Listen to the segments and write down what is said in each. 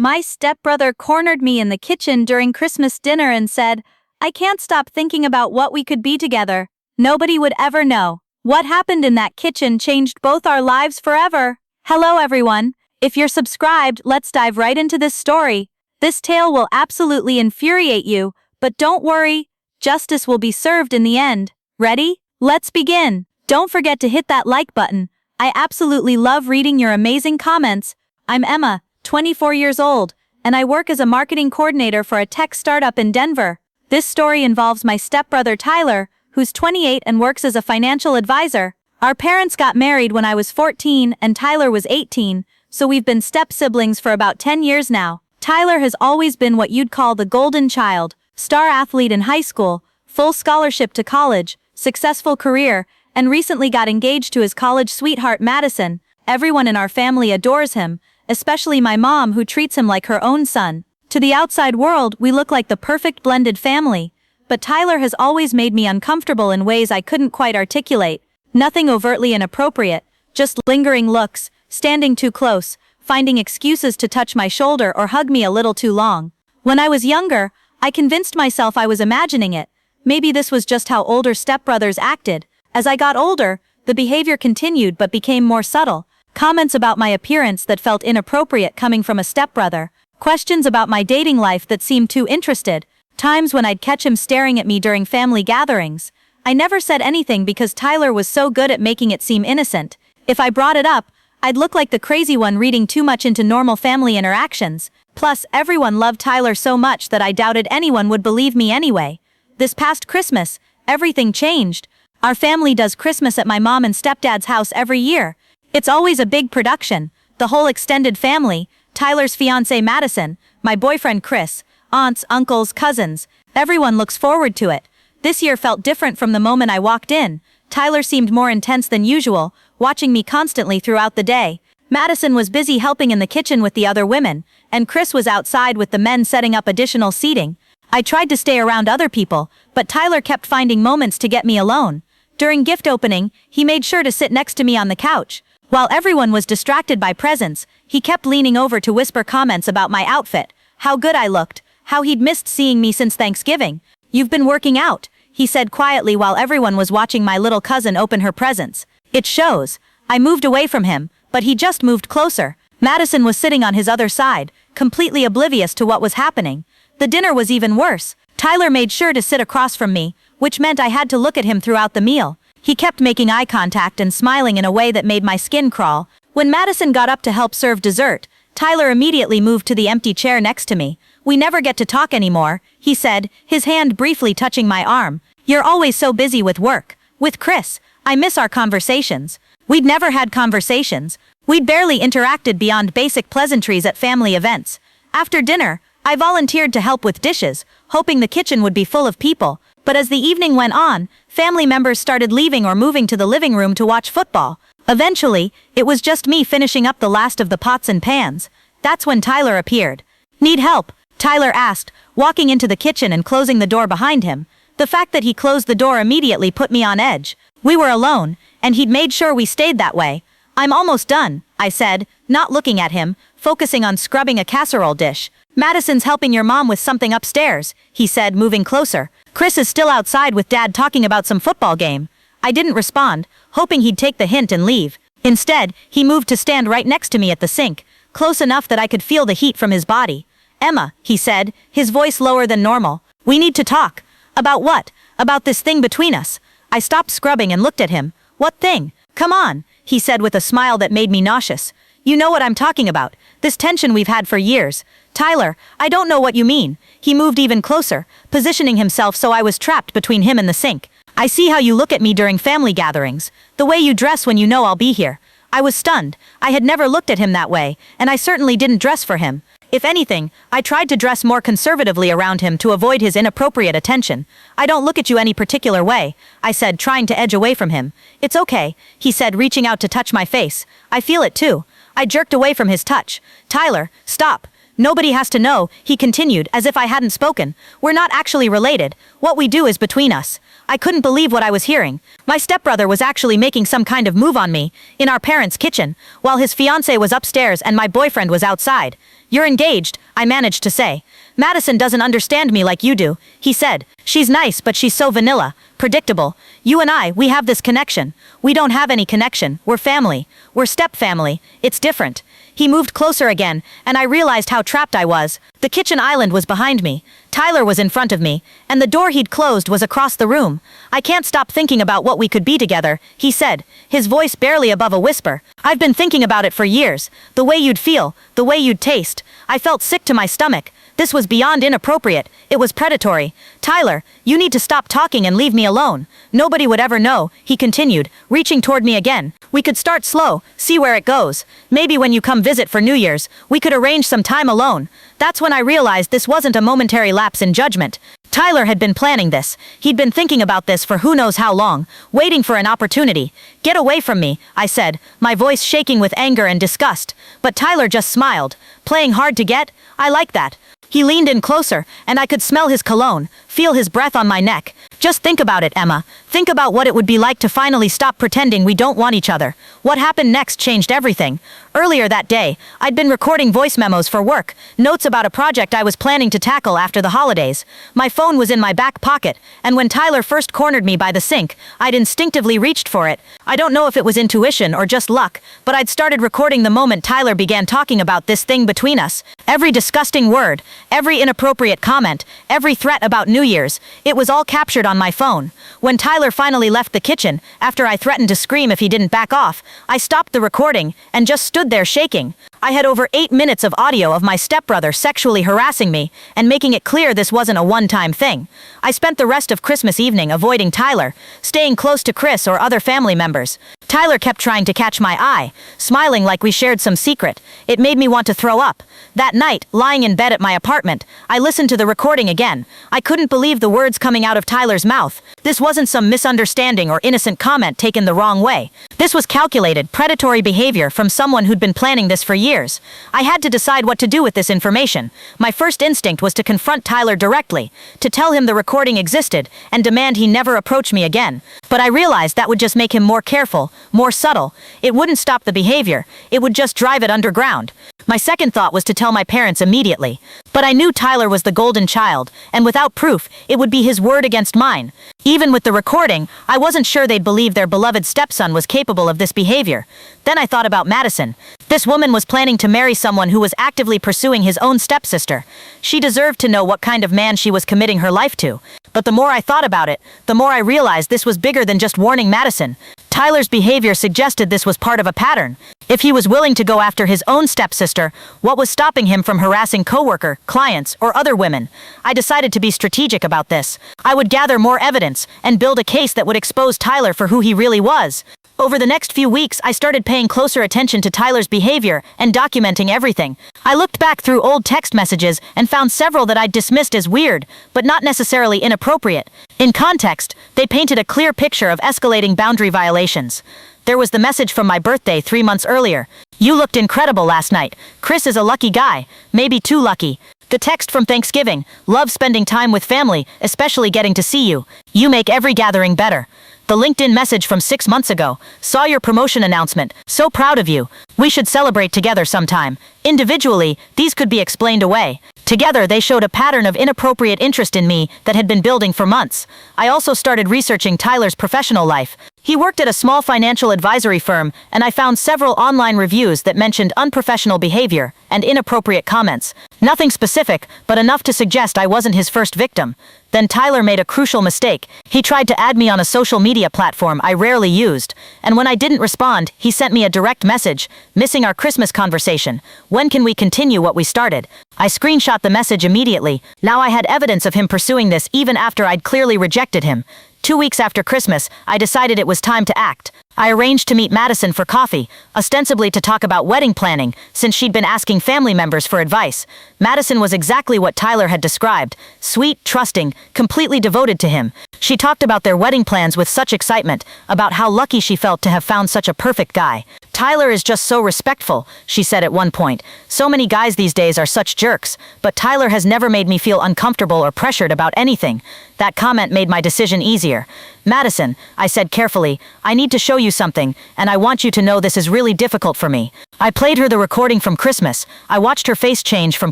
My stepbrother cornered me in the kitchen during Christmas dinner and said, "I can't stop thinking about what we could be together. Nobody would ever know. What happened in that kitchen changed both our lives forever." Hello everyone. If you're subscribed, let's dive right into this story. This tale will absolutely infuriate you, but don't worry, justice will be served in the end. Ready? Let's begin. Don't forget to hit that like button. I absolutely love reading your amazing comments. I'm Emma, 24 years old, and I work as a marketing coordinator for a tech startup in Denver. This story involves my stepbrother Tyler, who's 28 and works as a financial advisor. Our parents got married when I was 14 and Tyler was 18, so we've been step-siblings for about 10 years now. Tyler has always been what you'd call the golden child, star athlete in high school, full scholarship to college, successful career, and recently got engaged to his college sweetheart Madison. Everyone in our family adores him, especially my mom, who treats him like her own son. To the outside world, we look like the perfect blended family, but Tyler has always made me uncomfortable in ways I couldn't quite articulate. Nothing overtly inappropriate, just lingering looks, standing too close, finding excuses to touch my shoulder or hug me a little too long. When I was younger, I convinced myself I was imagining it. Maybe this was just how older stepbrothers acted. As I got older, the behavior continued but became more subtle. Comments about my appearance that felt inappropriate coming from a stepbrother. Questions about my dating life that seemed too interested. Times when I'd catch him staring at me during family gatherings. I never said anything because Tyler was so good at making it seem innocent. If I brought it up, I'd look like the crazy one reading too much into normal family interactions. Plus, everyone loved Tyler so much that I doubted anyone would believe me anyway. This past Christmas, everything changed. Our family does Christmas at my mom and stepdad's house every year. It's always a big production. The whole extended family, Tyler's fiancée Madison, my boyfriend Chris, aunts, uncles, cousins, everyone looks forward to it. This year felt different from the moment I walked in. Tyler seemed more intense than usual, watching me constantly throughout the day. Madison was busy helping in the kitchen with the other women, and Chris was outside with the men setting up additional seating. I tried to stay around other people, but Tyler kept finding moments to get me alone. During gift opening, he made sure to sit next to me on the couch. While everyone was distracted by presents, he kept leaning over to whisper comments about my outfit, how good I looked, how he'd missed seeing me since Thanksgiving. "You've been working out," he said quietly while everyone was watching my little cousin open her presents. "It shows." I moved away from him, but he just moved closer. Madison was sitting on his other side, completely oblivious to what was happening. The dinner was even worse. Tyler made sure to sit across from me, which meant I had to look at him throughout the meal. He kept making eye contact and smiling in a way that made my skin crawl. When Madison got up to help serve dessert, Tyler immediately moved to the empty chair next to me. "We never get to talk anymore," he said, his hand briefly touching my arm. "You're always so busy with work. With Chris, I miss our conversations." We'd never had conversations. We'd barely interacted beyond basic pleasantries at family events. After dinner, I volunteered to help with dishes, hoping the kitchen would be full of people. But as the evening went on, family members started leaving or moving to the living room to watch football. Eventually, it was just me finishing up the last of the pots and pans. That's when Tyler appeared. "Need help?" Tyler asked, walking into the kitchen and closing the door behind him. The fact that he closed the door immediately put me on edge. We were alone, and he'd made sure we stayed that way. "I'm almost done," I said, not looking at him, focusing on scrubbing a casserole dish. "Madison's helping your mom with something upstairs," he said, moving closer. "Chris is still outside with Dad talking about some football game." I didn't respond, hoping he'd take the hint and leave. Instead, he moved to stand right next to me at the sink, close enough that I could feel the heat from his body. "Emma," he said, his voice lower than normal. "We need to talk." "About what?" "About this thing between us." I stopped scrubbing and looked at him. "What thing?" "Come on," he said with a smile that made me nauseous. "You know what I'm talking about. This tension we've had for years." "Tyler, I don't know what you mean." He moved even closer, positioning himself so I was trapped between him and the sink. "I see how you look at me during family gatherings. The way you dress when you know I'll be here." I was stunned. I had never looked at him that way, and I certainly didn't dress for him. If anything, I tried to dress more conservatively around him to avoid his inappropriate attention. "I don't look at you any particular way," I said, trying to edge away from him. "It's okay," he said, reaching out to touch my face. "I feel it too." I jerked away from his touch. "Tyler, stop." Nobody has to know, he continued, as if I hadn't spoken. We're not actually related. What we do is between us. I couldn't believe what I was hearing. My stepbrother was actually making some kind of move on me, in our parents' kitchen, while his fiancée was upstairs and my boyfriend was outside. You're engaged, I managed to say. Madison doesn't understand me like you do, he said. She's nice, but she's so vanilla, predictable. You and I, we have this connection. We don't have any connection. We're family. We're step-family. It's different. He moved closer again, and I realized how trapped I was. The kitchen island was behind me. Tyler was in front of me, and the door he'd closed was across the room. I can't stop thinking about what we could be together, he said, his voice barely above a whisper. I've been thinking about it for years. The way you'd feel, the way you'd taste. I felt sick to my stomach. This was beyond inappropriate. It was predatory. Tyler, you need to stop talking and leave me alone. Nobody would ever know, he continued, reaching toward me again. We could start slow, see where it goes. Maybe when you come visit for New Year's, we could arrange some time alone. That's when I realized this wasn't a momentary lapse in judgment. Tyler had been planning this. He'd been thinking about this for who knows how long, waiting for an opportunity. Get away from me, I said, my voice shaking with anger and disgust. But Tyler just smiled. Playing hard to get? I like that. He leaned in closer, and I could smell his cologne, feel his breath on my neck. Just think about it, Emma. Think about what it would be like to finally stop pretending we don't want each other. What happened next changed everything. Earlier that day, I'd been recording voice memos for work, notes about a project I was planning to tackle after the holidays. My phone was in my back pocket, and when Tyler first cornered me by the sink, I'd instinctively reached for it. I don't know if it was intuition or just luck, but I'd started recording the moment Tyler began talking about this thing between us. Every disgusting word, every inappropriate comment, every threat about New Year's, it was all captured on my phone. When Tyler finally left the kitchen, after I threatened to scream if he didn't back off, I stopped the recording and just stood there shaking. I had over 8 minutes of audio of my stepbrother sexually harassing me and making it clear this wasn't a one-time thing. I spent the rest of Christmas evening avoiding Tyler, staying close to Chris or other family members. Tyler kept trying to catch my eye, smiling like we shared some secret. It made me want to throw up. That night, lying in bed at my apartment, I listened to the recording again. I couldn't believe the words coming out of Tyler's mouth. This wasn't some misunderstanding or innocent comment taken the wrong way. This was calculated, predatory behavior from someone who'd been planning this for years. I had to decide what to do with this information. My first instinct was to confront Tyler directly, to tell him the recording existed, and demand he never approach me again. But I realized that would just make him more careful, more subtle. It wouldn't stop the behavior. It would just drive it underground. My second thought was to tell my parents immediately. But I knew Tyler was the golden child, and without proof, it would be his word against mine. Even with the recording, I wasn't sure they'd believe their beloved stepson was capable of this behavior. Then I thought about Madison. This woman was planning to marry someone who was actively pursuing his own stepsister. She deserved to know what kind of man she was committing her life to. But the more I thought about it, the more I realized this was bigger than just warning Madison. Tyler's behavior suggested this was part of a pattern. If he was willing to go after his own stepsister, what was stopping him from harassing coworker, clients, or other women? I decided to be strategic about this. I would gather more evidence and build a case that would expose Tyler for who he really was. Over the next few weeks, I started paying closer attention to Tyler's behavior and documenting everything. I looked back through old text messages and found several that I'd dismissed as weird, but not necessarily inappropriate. In context, they painted a clear picture of escalating boundary violations. There was the message from my birthday 3 months earlier. You looked incredible last night. Chris is a lucky guy, maybe too lucky. The text from Thanksgiving, love spending time with family, especially getting to see you. You make every gathering better. The LinkedIn message from 6 months ago, saw your promotion announcement, so proud of you. We should celebrate together sometime. Individually, these could be explained away. Together, they showed a pattern of inappropriate interest in me that had been building for months. I also started researching Tyler's professional life. He worked at a small financial advisory firm, and I found several online reviews that mentioned unprofessional behavior and inappropriate comments. Nothing specific, but enough to suggest I wasn't his first victim. Then Tyler made a crucial mistake. He tried to add me on a social media platform I rarely used. And when I didn't respond, he sent me a direct message, missing our Christmas conversation. When can we continue what we started? I screenshot the message immediately. Now I had evidence of him pursuing this even after I'd clearly rejected him. 2 weeks after Christmas, I decided it was time to act. I arranged to meet Madison for coffee, ostensibly to talk about wedding planning, since she'd been asking family members for advice. Madison was exactly what Tyler had described: sweet, trusting, completely devoted to him. She talked about their wedding plans with such excitement, about how lucky she felt to have found such a perfect guy. Tyler is just so respectful, she said at one point. So many guys these days are such jerks, but Tyler has never made me feel uncomfortable or pressured about anything. That comment made my decision easier. Madison, I said carefully, I need to show you something, and I want you to know this is really difficult for me. I played her the recording from Christmas. I watched her face change from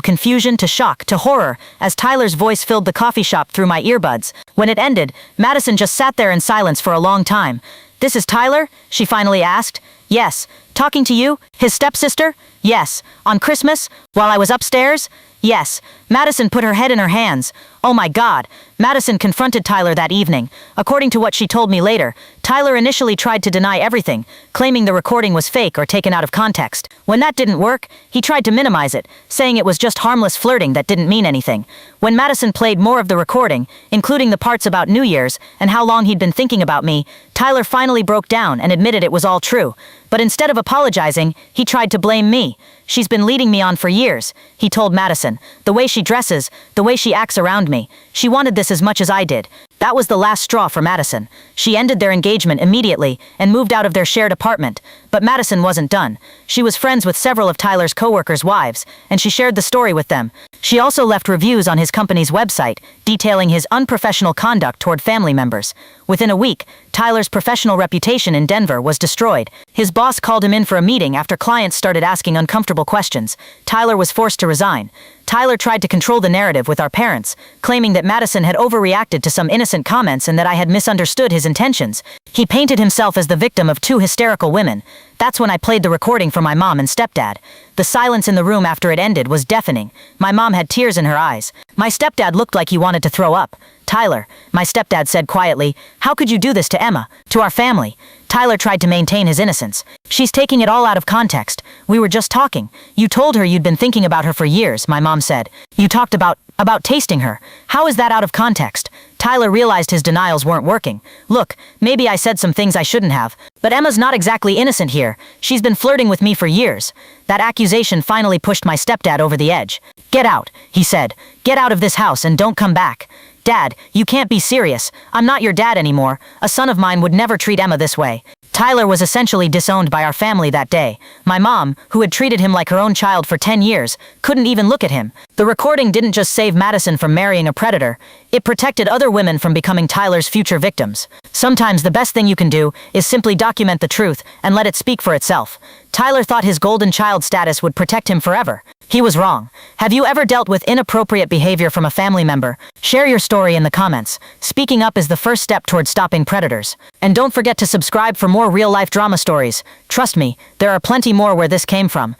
confusion to shock to horror as Tyler's voice filled the coffee shop through my earbuds. When it ended, Madison just sat there in silence for a long time. "This is Tyler?" she finally asked. "Yes." "Talking to you? His stepsister?" "Yes." "On Christmas? While I was upstairs?" "Yes." Madison put her head in her hands. Oh my God. Madison confronted Tyler that evening. According to what she told me later, Tyler initially tried to deny everything, claiming the recording was fake or taken out of context. When that didn't work, he tried to minimize it, saying it was just harmless flirting that didn't mean anything. When Madison played more of the recording, including the parts about New Year's and how long he'd been thinking about me, Tyler finally broke down and admitted it was all true. But instead of apologizing, he tried to blame me. "She's been leading me on for years," he told Madison. "The way she dresses, the way she acts around me. She wanted this as much as I did." That was the last straw for Madison. She ended their engagement immediately and moved out of their shared apartment. But Madison wasn't done. She was friends with several of Tyler's co-workers' wives, and she shared the story with them. She also left reviews on his company's website, detailing his unprofessional conduct toward family members. Within a week, Tyler's professional reputation in Denver was destroyed. His boss called him in for a meeting after clients started asking uncomfortable questions. Tyler was forced to resign. Tyler tried to control the narrative with our parents, claiming that Madison had overreacted to some innocent comments and that I had misunderstood his intentions. He painted himself as the victim of two hysterical women. That's when I played the recording for my mom and stepdad. The silence in the room after it ended was deafening. My mom had tears in her eyes. My stepdad looked like he wanted to throw up. "Tyler," my stepdad said quietly, "how could you do this to Emma, to our family?" Tyler tried to maintain his innocence. "She's taking it all out of context. We were just talking. You told her you'd been thinking about her for years," my mom said. "You talked about tasting her. How is that out of context?" Tyler realized his denials weren't working. "Look, maybe I said some things I shouldn't have, but Emma's not exactly innocent here. She's been flirting with me for years." That accusation finally pushed my stepdad over the edge. "Get out," he said. "Get out of this house and don't come back." "Dad, you can't be serious. I'm not your dad anymore. A son of mine would never treat Emma this way." Tyler was essentially disowned by our family that day. My mom, who had treated him like her own child for 10 years, couldn't even look at him. The recording didn't just save Madison from marrying a predator, it protected other women from becoming Tyler's future victims. Sometimes the best thing you can do is simply document the truth and let it speak for itself. Tyler thought his golden child status would protect him forever. He was wrong. Have you ever dealt with inappropriate behavior from a family member? Share your story in the comments. Speaking up is the first step toward stopping predators. And don't forget to subscribe for more real-life drama stories. Trust me, there are plenty more where this came from.